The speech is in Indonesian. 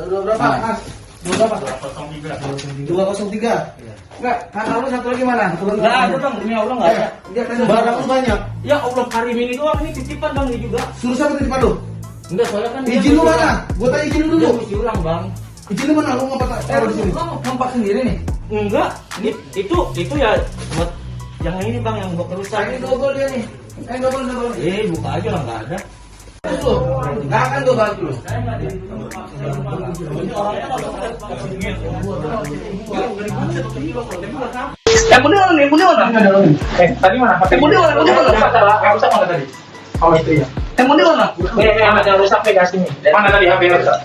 Berapa, Mas? Berapa? 203. Enggak, kakak lu satu lagi mana? Enggak ada bang, demi Allah enggak ada. Dia kan barang lu banyak. Ya Allah, hari ini doang ini titipan bang, ini juga. Suruh siapa titipan lu? Enggak, soalnya kan Izin lu mana? Gua tanya izin lu Dia dulu. mesti ulang bang. Izin lu mana? Lu ngapa taruh di sini? Kamu ngompak sendiri nih? Enggak, ini itu ya buat yang ini bang, yang buat kerusak. Ini double dia nih. Double. Buka aja lah, enggak ada. Tuh, nggak akan gua bantu lu. Yang muda mana? Tadi mana? Yang muda mana? Masalah, yang rusak mana tadi? Oh itu ya. Yang muda mana? Yang rusak Pegasinya. Mana tadi HP rusak?